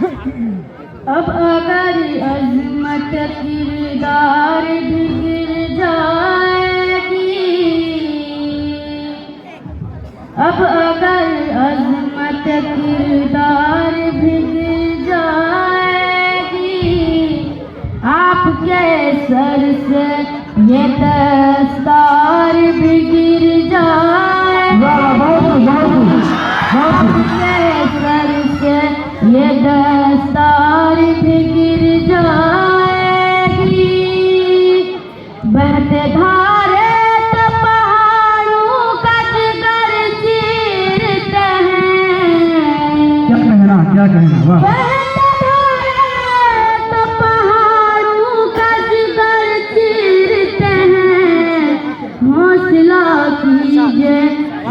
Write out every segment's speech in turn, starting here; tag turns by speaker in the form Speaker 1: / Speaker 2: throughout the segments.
Speaker 1: अब अगर अजमत किरदार भी गिर जाएगी, अब अगर अजमत किरदार भी गिर जाएगी, आपके सर से ये दस्तार भी गिर जाएगी, आपके सर से ये दस्तार भी गिर जाएगी। बहते धारे तो पहाड़ों का जिगर चीरते हैं।
Speaker 2: क्या कहना वाह।
Speaker 1: बहते धारे तो पहाड़ों का जिगर चीरते हैं। हौसला कीजिए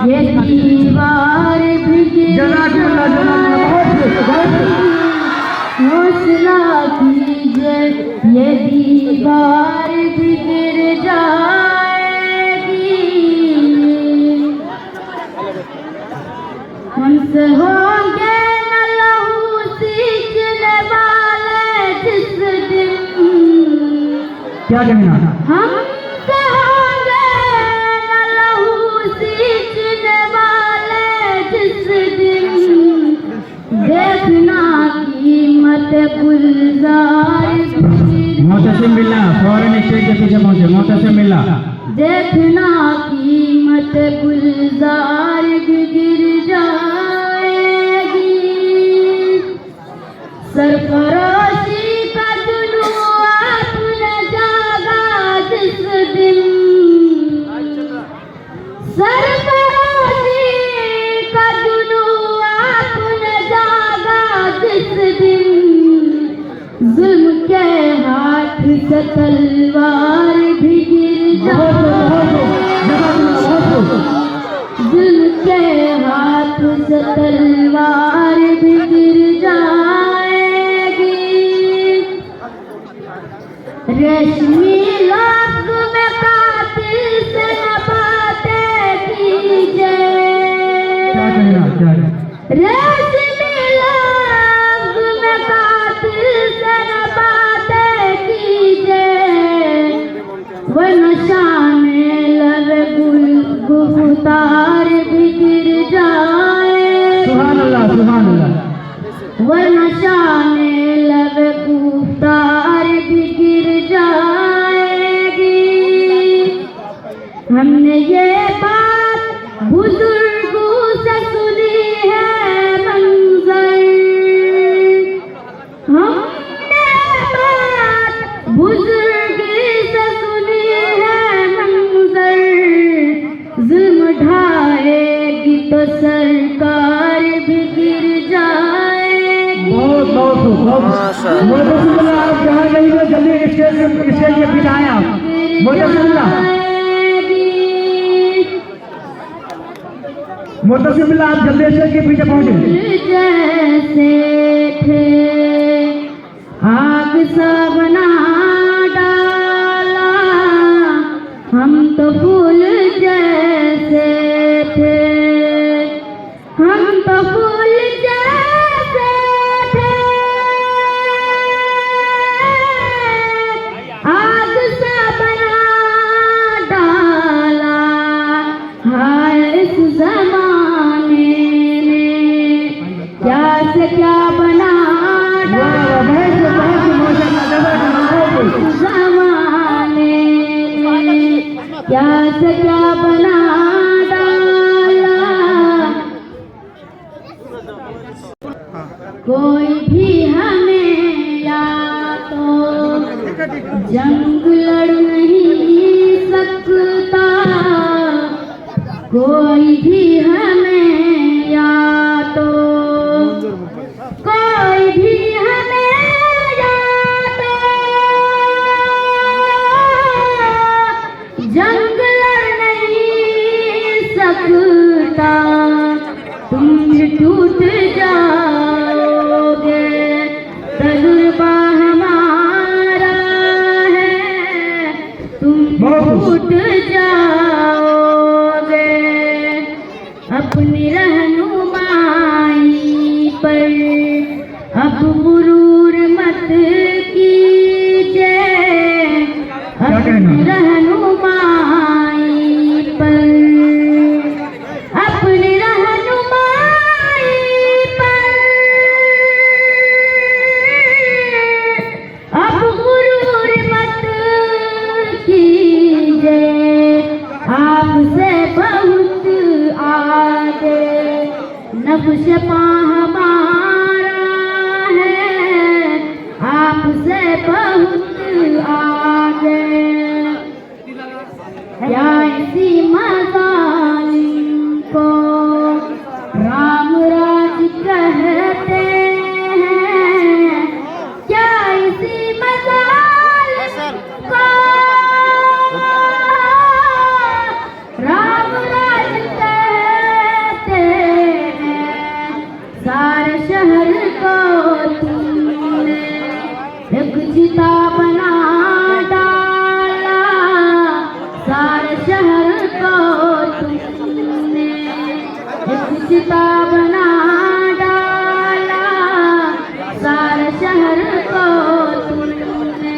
Speaker 1: ये दीवार भी गिर हौसला कीजिए ये दीवार भी गिर जाएगी। हमसे होंगे न लहू सींचने वाले जिस दिन,
Speaker 2: क्या कहना
Speaker 1: हमसे होंगे न लहू सींचने वाले जिस दिन, देखना कीमत गुलजार
Speaker 2: मोहतसिम बिल्ला फौरन स्टेज के पीछे पहुंचे। मोहतसिम बिल्ला
Speaker 1: देखना कीमत गुलजार भी गिर जाएगी। सरफरोशी का जुनून आपने जागा जिस दिन, सरफरोशी का जुनून आपने जागा जिस दिन, जुल्म के हाथ से तलवार भी गिर जाएगी। जुल्म के हाथ से तलवार भी गिर जाएगी। रेशमी लाख में कातिल से न बातें कीजिए। रेशमी लाख में कातिल से न बातें कीजिए, वह नशा में लवे गुफ्तार भी गिर जाए।
Speaker 2: सुभान अल्लाह सुभान अल्लाह।
Speaker 1: वह नशा में लवे गुफ्तार भी गिर जाएगी। हमने ये बात बुजुर्गों से सुनी है मंजर, हमने बात बुजुर्ग से सुनी है मंजर, जुल्म ढाएगी तो सरकार भी गिर जाएगी।
Speaker 2: बहुत बहुत मोहतसिम बिल्ला आप जहाँ गई हो जल्दी स्टेज के पीछे आए आप। मोहतसिम बिल्ला मोहतसिम बिल्ला आप जल्दी स्टेज के पीछे पहुंचे।
Speaker 1: जैसे थे आग सा बना डाला, हम तो फूल जैसे थे, हम तो फूल जैसे थे, आग सा बना डाला। हाय इस जमाने ने क्या से क्या बना डाला, जमाने ने क्या से क्या बना डाला। कोई भी हमें या तो जंग लड़ नहीं सकता, कोई भी हमें या तो कोई भी हमें या तो जंग लड़ नहीं सकता। तुम टूट जाओगे, तजुर्बा हमारा है, तुम टूट जाओगे। अपनी रहनुमाई पर अब अब गुरूर मत कीजिए अपनी रहनुमाई पर, अपनी रहनुमाई पर। अब गुरूर मत कीजिए आपसे बहुत आगे, नक्श हमारा है आपसे बहुत आगे। क्या इसी मज़ालिम को राम राज कहते हैं? क्या इसी मज़ालिम को राम राज कहते हैं? सारे शहर को तुमने एक चिता बना डाला, सारे शहर को तुमने एक चिता बना डाला, सारे शहर को तुमने